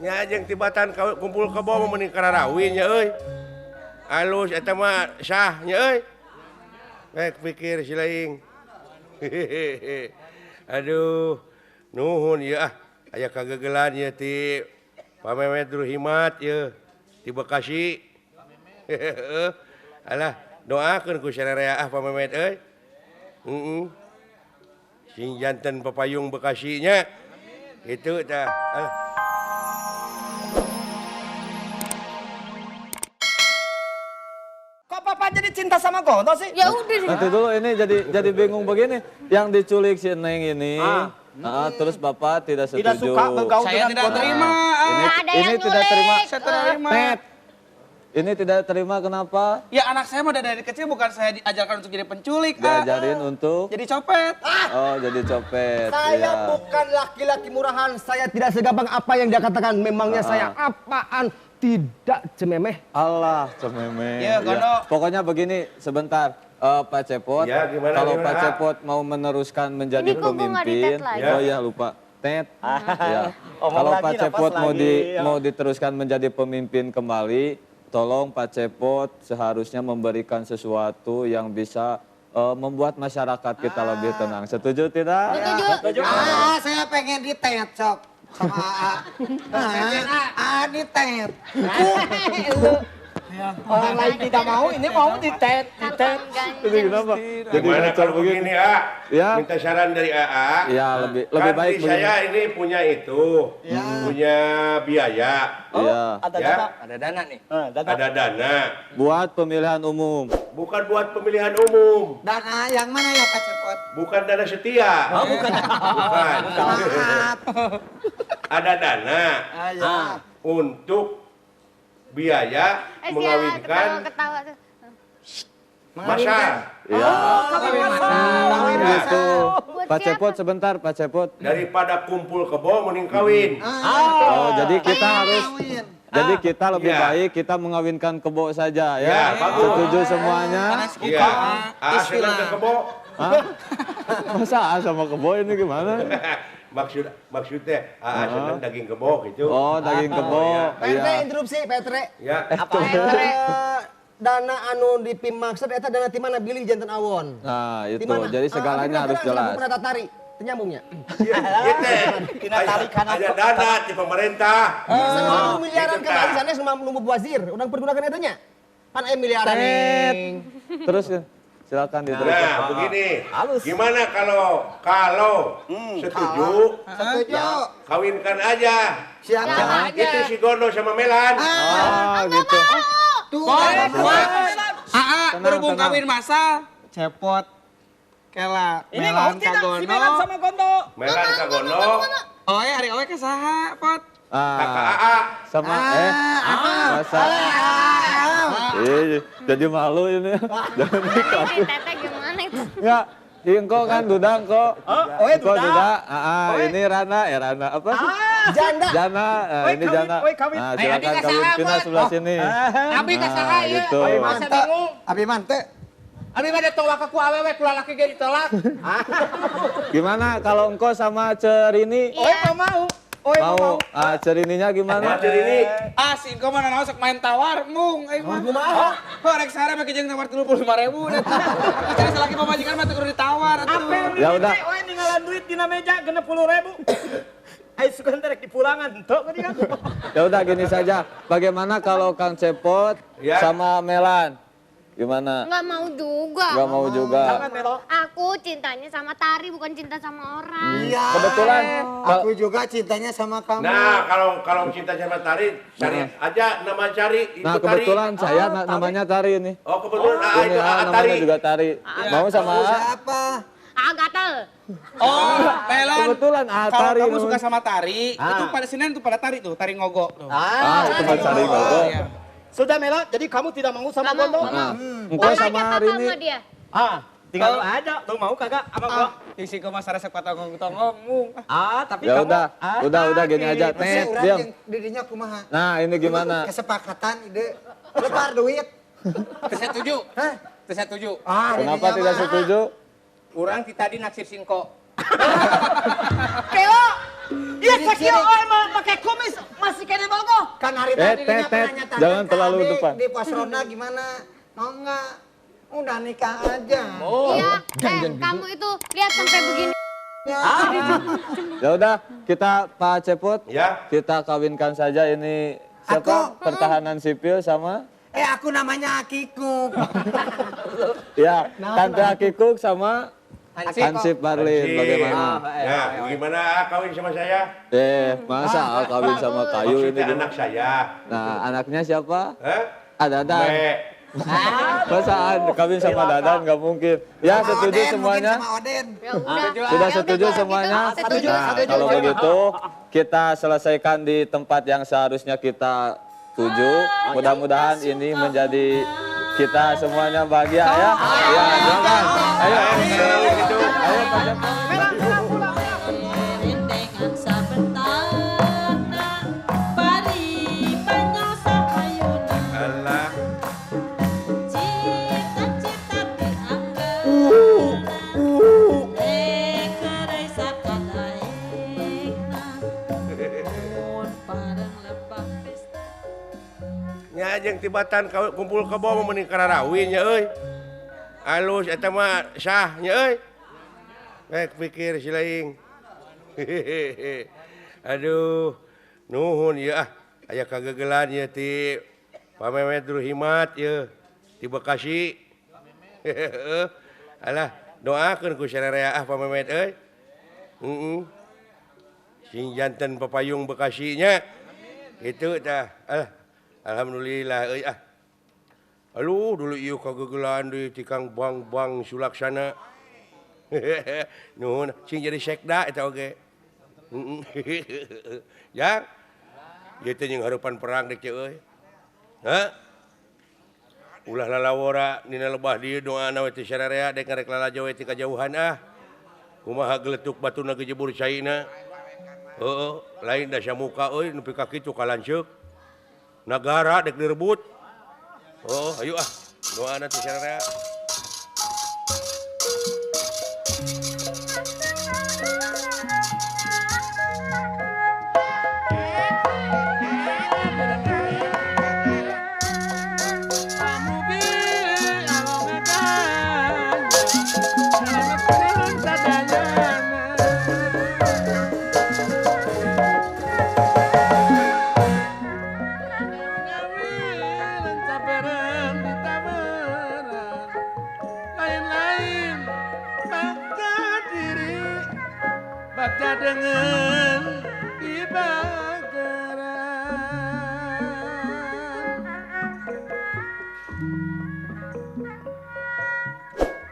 Nya jeung tibatan kumpul kebo meuning kararawin nya euy. Alus eta mah sah nya euy. Rek pikir si laing. Aduh, nuhun ieu ah. Aya kagegelan ieu ti Pak Memet Ruhimat ieu ti Bekasi. Heeh. Alah, doakeun ku sarerea ah Pak Memet euy. Sing janten papayung Bekasi nya. Kitu tah. Alah. Kok papa jadi cinta sama Gonto sih? Ya udah. Nanti dulu ini jadi bingung begini. Yang diculik si Neng ini, terus bapak tidak setuju. Tidak suka bergaul Saya dengan tidak Gonto. terima. Ini tidak terima. Saya terima. Net. Ini tidak terima kenapa? Ya anak saya mah dari kecil bukan saya diajarkan untuk jadi penculik. Diajarin untuk Jadi copet. oh jadi copet. Saya iya. bukan laki-laki murahan. Saya tidak segampang apa yang dia katakan. Memangnya saya apaan? Tidak cememeh. Allah cememe. Iya, Gondo. Pokoknya begini sebentar. Pak Cepot, Ya, gimana, kalau gimana? Pak Cepot mau meneruskan menjadi Ini kok gua nggak pemimpin, ditet lagi? oh ya lupa, tet. Ya. Omong Kalau lagi, Pak napas Cepot lagi, ya. mau diteruskan menjadi pemimpin kembali, tolong Pak Cepot seharusnya memberikan sesuatu yang bisa membuat masyarakat kita lebih tenang. Setuju tidak? Setuju. Saya pengen ditet sok sama AA. Ditet. Orang lain tidak mau, ini mau ditet. Ini kenapa? Jadi Gimana ngacor kalau begini ah? Ya. Minta saran dari AA. Ya lebih Kan baik di saya ini punya itu, punya biaya, Iya. Ada Ya. dana. Ada dana nih. ada dana, Buat pemilihan umum. bukan buat pemilihan umum, Dana yang mana ya Pak Cepot? bukan dana setia, bukan. Maaf. Ada dana untuk biaya mengawinkan Ketawa tuh. masal Iya. Gitu. Buat Pak siapa? Cepot sebentar, Pak Cepot. daripada kumpul kebo mending kawin. Oh, jadi kita harus jadi kita lebih Iya. baik kita mengawinkan kebo saja ya. Ya, bagus. Setuju semuanya? Iya, senang ke kebo. Hah? Masa sama kebo ini gimana? Maksudnya senang daging kebo gitu. Oh, daging kebo. Petre Iya. interupsi, Petre. Ya, Apa dana anu di PIM maksud eta dana ti mana bilih janten awon. Nah, itu. Di mana? Jadi segalanya harus jelas. Pernah tatari, nyambungnya. ada dana di pemerintah. Sama miliaran gitu, kemarin Kak. sana sama lumbu wazir, udah pergunakan etanya. Kan miliaran Tet. nih. Terus silakan diteruskan. Nah, begini. Halus. Gimana kalau setuju, Setuju. kawinkan aja. Siapa? Itu si Gono sama Melan. Ah, gitu. Tuh. Berhubung tenang. kawin masal. Cepot. Kela. Ini mau Melan tidak si Melan Kagono. sama Gonto. Melan ka Gono, Oh ya hari awe ke saha, Pot? kakak Ah, AA. sama masa. Jadi malu ini. Jangan dikasih. Teteh gimana itu? Enggak, Ingko kan Dudang kok. Oh, Ingko Duda. Duda. Ini Rana, Rana apa? Janda. Jana, ini kawin, Jana. kawin. Nah, Abi silakan ka kawin saha, Pina Bos? sebelah sini. Abi ka saha Nah, ieu? gitu. Abi masa bingung. Abi mante. Abi mah ditolak ku awewe kula laki ge ditolak. Gimana kalau engkau sama Cerini? Oh, mau. Oh, Mau Cerininya gimana? Macam ini. Ah, si engko mah nanaon sok main tawar, mung. Aing mah. Kumaha? Kok rek sare make jeung tawar 35.000 dah. Cari salaki pamajikan mah teu kudu ditawar atuh. Ya udah. Wah, ninggalan duit dina meja 60.000. Ayo suka ntar di pulangan, entok kan dia. Ya udah gini saja. Bagaimana kalau Kang Cepot Ya. sama Melan? Gimana? Nggak mau juga. Gak mau juga. Jangan Melo. Aku cintanya sama Tari, bukan cinta sama orang. Iya. Kebetulan Aku juga cintanya sama kamu. Nah, kalau cinta sama Tari, cari aja nama cari itu Nah Tari. kebetulan saya namanya Tari ini. Oh, kebetulan AA Ini itu AA namanya Tari. juga Tari. Mau sama A? Siapa? Ah, gatel. Oh, Melan. Kebetulan A Kalau Tari. kamu suka namanya. sama tari, itu pada Senin tuh pada tari tuh, tari ngogok tuh. Itu Mas Tari Gogo. Iya. Sudah Melo, jadi kamu tidak mau sama Nggak mau, Gonto? nggak mau. Engkau Mau aja sama kakak Rini. sama dia. Tinggal aja. Lu mau kagak sama gua? Yang si kau masa resep tongong-tongong, mung. Tapi Ya udah gini aja. Masih Net, urang diam. yang dirinya kumaha. Nah ini gimana? Kesepakatan ide. Lepar duit. Teu setuju. Hah? Teu setuju. Kenapa tidak setuju? Urang ti tadi naksir singko. Keo! Iya, sakio emang pakai kumis. masih kena bogoh. Kan hari tadi dia pernah nyatakan jangan terlalu ke Ade depan. di pos ronda gimana? Mau nggak? Udah nikah aja. Iya, kamu itu lihat sampai begini. Ya udah, kita Pak Cepot, Ya. kita kawinkan saja ini siapa? Pertahanan sipil sama Aku namanya Akikuk. ya Tante Akikuk sama Hansip Barlin. Hansip. Bagaimana? Ya, gimana kawin sama saya? Masa kawin sama kayu ini? Maksudnya anak saya. Nah, anaknya siapa? Hah? Dadan. Me. Masa kawin sama Dadan nggak mungkin. Ya, Sama setuju Oden, semuanya? mungkin sama Oden. Ya udah. Sudah Ya setuju udah, kalau semuanya? gitu, setuju. Nah, kalau begitu kita selesaikan di tempat yang seharusnya kita tuju. Mudah-mudahan ini menjadi kita semuanya bahagia ya. Ya, silakan. Ayo. Ayo, Pak Cepot. Rindengan sabentana, pari panjang sapayuna, Alah. cita-cita dianggar, kerai sakadaikna, mun parang lebah pesta. Nya jeung tibatan kumpul kebo meuning kararawin nya euy. Alus eta mah sah nya euy. Rek pikir si laing. Aduh, nuhun ieu aya kagegelan ieu ti Pamemet Ruhimat ieu ti Bekasi. Heeh. Alah, doakeun ku sararea Pamemet euy. Sing janten papayung Bekasi nya. Kitu tah. Alah. Alhamdulillah euy Aduh, dulu ieu kagegelan di tikang bang Sulaksana. Nuhun, sing jadi sekda eta oge. Ya. Ieu teh jeung hareupan perang dek euy. Hah? Ulah lalawora dina lebah dieu doana we ti sararea dek ngarek lalajo we ti kajauhan Kumaha geletuk batuna gejebur caina. Heeh, lain da samuka euy nepi ka kitu kalanceuk. Negara dek direbut. Oh, ayo doana ti sararea. Baca dengan di bagaran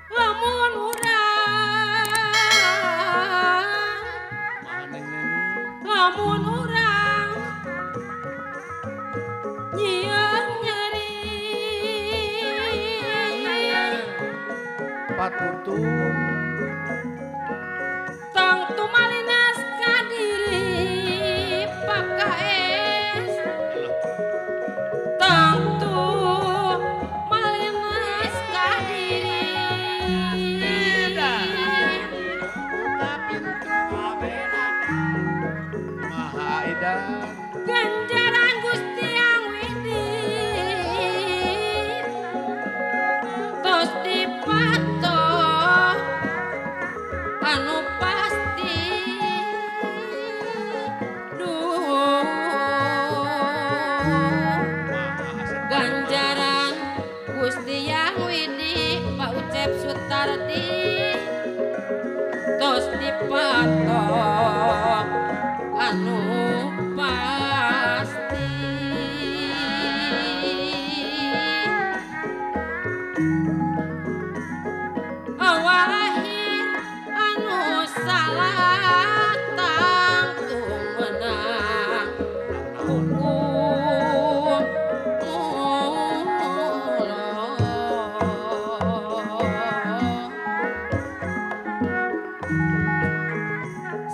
Lamun urang, lamun urang, nyieun nyeri, patuntun tong tumalinas ka diri pakaes, tong tumalinas ka diri. buka pintu maha edan Ganjaran Gusti yang widih tos dipatok anu pasti duh ganjaran Gusti yang widih Pak Ucep Sutardi tos dipatok anu pasti awalahir anu salah tangtu menang hukum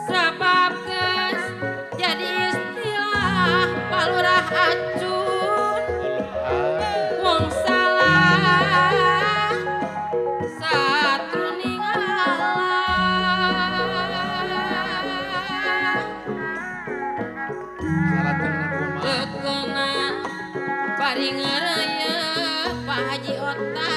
sabab geus jadi istilah palurah acun wong salah satru ningalan bari ngaraya Pak Haji Otak